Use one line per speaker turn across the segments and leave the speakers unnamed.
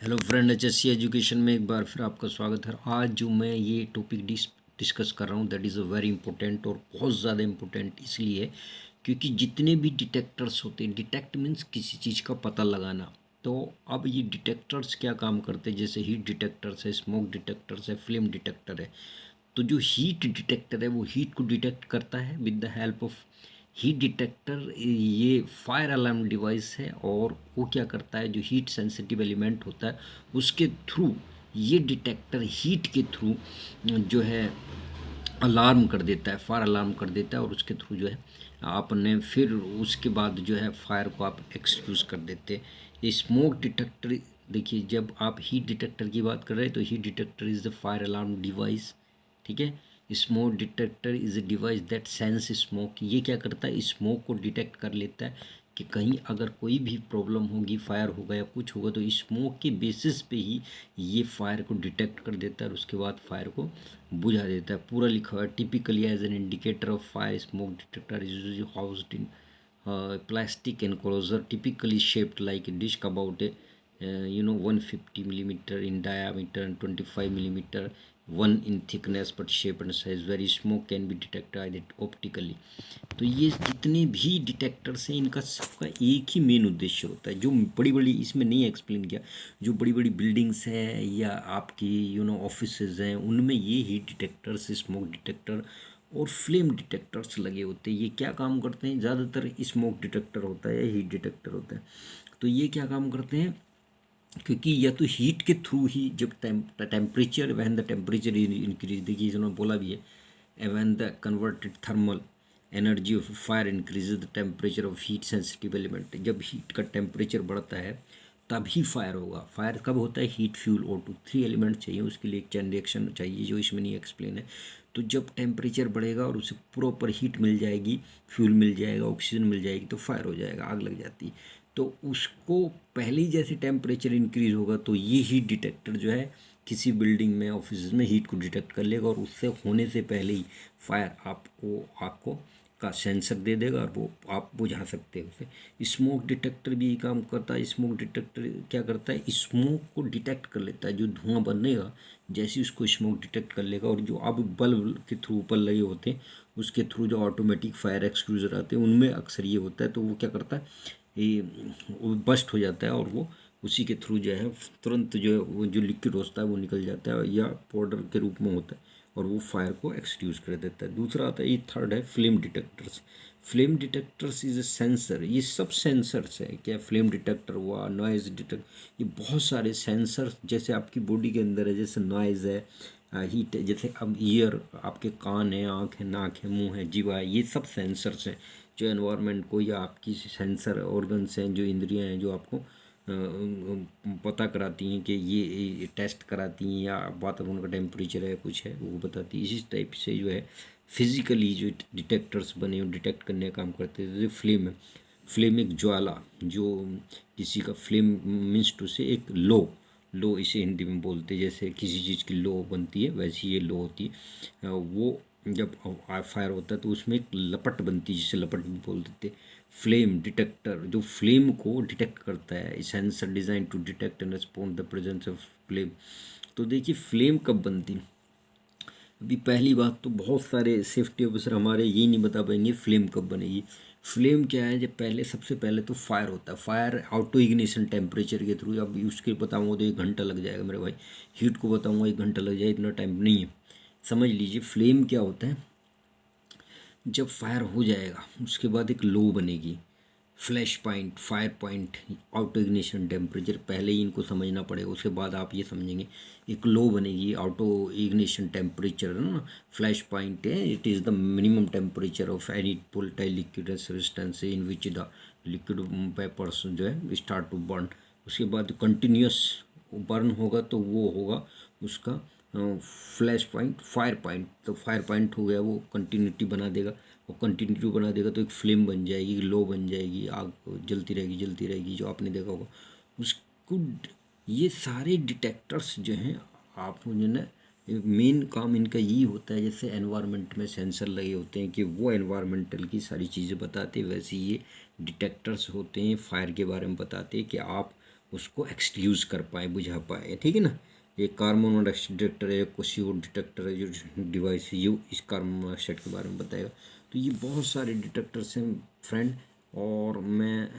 Hello friend, HSC education में एक बार फिर आपका स्वागत है। आज जो मैं ये टॉपिक डिस्कस कर रहा हूँ that is a very important और बहुत ज़्यादा इम्पोर्टेंट इसलिए क्योंकि जितने भी डिटेक्टर्स होते हैं, डिटेक्ट मीन्स किसी चीज़ का पता लगाना। तो अब ये डिटेक्टर्स क्या काम करते हैं, जैसे हीट डिटेक्टर्स है, स्मोक डिटेक्टर्स है, फ्लेम डिटेक्टर है। तो जो हीट डिटेक्टर है वो हीट को डिटेक्ट करता है with the help of heat detector. ये फायर अलार्म डिवाइस है और वो क्या करता है, जो हीट सेंसिटिव एलिमेंट होता है उसके थ्रू ये डिटेक्टर हीट के थ्रू जो है अलार्म कर देता है, फायर अलार्म कर देता है और उसके थ्रू जो है आपने फिर उसके बाद जो है फायर को आप एक्सक्यूज़ कर देते हैं। ये स्मोक डिटेक्टर, देखिए जब आप हीट डिटेक्टर की बात कर रहे हैं तो heat detector is the fire alarm device, ठीक है। Smoke detector is a device that sense smoke. ये क्या करता है, स्मोक को डिटेक्ट कर लेता है कि कहीं अगर कोई भी प्रॉब्लम होगी, फायर होगा या कुछ होगा, तो स्मोक के बेसिस पे ही ये फायर को डिटेक्ट कर देता है और उसके बाद फायर को बुझा देता है। पूरा लिखा हुआ है, typically as an indicator of fire smoke detector is usually housed in plastic enclosure typically shaped like a dish about a 150 millimeter in diameter and 25 millimeter one in thickness but shape and size very smoke can be detected optically। तो ये जितने भी detectors हैं इनका सबका एक ही main उद्देश्य होता है, जो बड़ी बड़ी, इसमें नहीं एक्सप्लेन किया, जो बड़ी बड़ी बिल्डिंग्स हैं या आपकी ऑफिसेज हैं उनमें ये हीट डिटेक्टर्स, स्मोक डिटेक्टर और फ्लेम डिटेक्टर्स लगे होते हैं। ये क्या काम करते हैं, ज़्यादातर स्मोक डिटेक्टर होता है या हीट डिटेक्टर होता है। तो ये क्या काम करते हैं, क्योंकि या तो हीट के थ्रू ही जब temperature when the temperature increase, देखिए इन्होंने बोला भी है, when the converted thermal energy of fire increases the temperature of heat sensitive element. जब हीट का टेम्परेचर बढ़ता है तभी फायर होगा। फायर कब होता है, हीट फ्यूल O2, 3 एलिमेंट चाहिए उसके लिए, एक चैन रिएक्शन चाहिए जो इसमें नहीं एक्सप्लेन है। तो जब टेम्परेचर बढ़ेगा और उसे प्रॉपर हीट मिल जाएगी, फ्यूल मिल जाएगा, ऑक्सीजन मिल जाएगी, तो फायर हो जाएगा, आग लग जाती है। तो उसको पहले ही जैसे टेम्परेचर इंक्रीज होगा तो ये हीट डिटेक्टर जो है किसी बिल्डिंग में, ऑफिस में हीट को डिटेक्ट कर लेगा और उससे होने से पहले ही फायर आपको का सेंसर दे देगा और वो आप बुझा सकते हो उसे। स्मोक डिटेक्टर भी यही काम करता है। स्मोक डिटेक्टर क्या करता है, स्मोक को डिटेक्ट कर लेता है। जो धुआं बनेगा जैसे उसको स्मोक डिटेक्ट कर लेगा, और जो अब बल्ब के थ्रू ऊपर लगे होते हैं उसके थ्रू जो ऑटोमेटिक फायर एक्सक्यूज़र आते हैं उनमें अक्सर ये होता है, तो वो क्या करता है, ये वो बस्ट हो जाता है और वो उसी के थ्रू जो है तुरंत जो है वो जो लिक्विड होता है वो निकल जाता है या पाउडर के रूप में होता है और वो फायर को एक्सट्यूज कर देता है। दूसरा आता है, ये थर्ड है, flame detectors. Flame detectors is a sensor. ये सब सेंसर्स है, क्या फ्लेम डिटेक्टर हुआ, नॉइज़ डिटेक्ट, ये बहुत सारे सेंसर जैसे आपकी बॉडी के अंदर है, जैसे नॉइज़ है, हीट है, जैसे अब ईयर, आपके कान है, आँख है, नाक है, मुंह है, जीवा है, ये सब सेंसर्स हैं जो एनवायरनमेंट को, या आपकी सेंसर ऑर्गन्स हैं, जो इंद्रियां हैं, जो आपको पता कराती हैं कि ये टेस्ट कराती हैं या वातावरण का टेम्परेचर है, कुछ है वो बताती है। इसी टाइप से जो है फिजिकली जो डिटेक्टर्स बने डिटेक्ट करने का काम करते थे। फ्लेम है, फ्लेम एक ज्वाला, जो किसी का फ्लेम मीन्स टू से एक लो इसे हिंदी में बोलते हैं। जैसे किसी चीज़ की लो बनती है वैसी ये लो होती है। वो जब फायर होता है तो उसमें एक लपट बनती है जिसे लपट भी बोल देते हैं। फ्लेम डिटेक्टर जो फ्लेम को डिटेक्ट करता है, sensor designed to detect and respond the presence of flame. तो देखिए फ्लेम कब बनती, अभी पहली बात तो बहुत सारे सेफ्टी ऑफिसर हमारे यही नहीं बता पाएंगे फ्लेम कब बनेगी। फ्लेम क्या है, जब पहले सबसे पहले तो फायर होता है, फायर ऑटो इग्निशन टेम्परेचर के थ्रू। अब उसके बताऊँगा तो 1 घंटा लग जाएगा मेरे भाई, हीट को बताऊँगा 1 घंटा लग जाएगा, इतना टाइम नहीं है। समझ लीजिए फ्लेम क्या होता है, जब फायर हो जाएगा उसके बाद एक लो बनेगी, flash point, fire point, auto ignition temperature, पहले ही इनको समझना पड़ेगा उसके बाद आप ये समझेंगे। एक लो बनेगी, ऑटो इग्निशन टेम्परेचर है ना, फ्लैश पॉइंट है, it is the minimum temperature of any volatile liquid substance in which the liquid vapours जो है स्टार्ट टू बर्न। उसके बाद कंटिन्यूस बर्न होगा तो वो होगा उसका फ्लैश पॉइंट, फायर पॉइंट। तो फायर पॉइंट हो गया, वो कंटिन्यूटी बना देगा, और कंटिन्यूटी बना देगा तो एक फ्लेम बन जाएगी, लो बन जाएगी, आग जलती रहेगी जो आपने देखा होगा उसको। ये सारे डिटेक्टर्स जो हैं आपको जो ना, मेन काम इनका यही होता है, जैसे एनवायरनमेंट में सेंसर लगे होते हैं कि वो एनवायरनमेंटल की सारी चीज़ें बताते हैं, वैसे ये डिटेक्टर्स होते हैं फायर के बारे में बताते हैं कि आप उसको एक्सक्यूज़ कर पाए, बुझा पाए, ठीक है ना। एक कार्बन मोनोऑक्साइड डिटेक्टर है, एक CO डिटेक्टर है, जो डिवाइस है ये इस कार्बन मोनोऑक्साइड के बारे में बताएगा। तो ये बहुत सारे डिटेक्टर्स हैं फ्रेंड, और मैं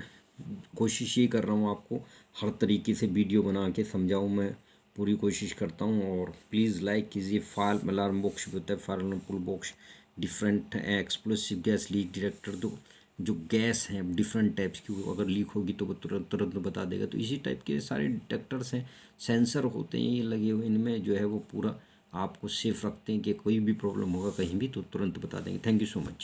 कोशिश ये कर रहा हूँ आपको हर तरीके से वीडियो बना के समझाऊँ, मैं पूरी कोशिश करता हूँ। और प्लीज़ लाइक कीजिए। फायर अलार्म बॉक्स भी होता है, fire alarm pull box, different explosive gas leak detector, तो जो गैस हैं डिफरेंट टाइप्स की, वो अगर लीक होगी तो वो तुरंत तुरंत बता देगा। तो इसी टाइप के सारे डिटेक्टर्स हैं, सेंसर होते हैं ये लगे हुए, इनमें जो है वो पूरा आपको सेफ रखते हैं कि कोई भी प्रॉब्लम होगा कहीं भी तो तुरंत बता देंगे। Thank you so much.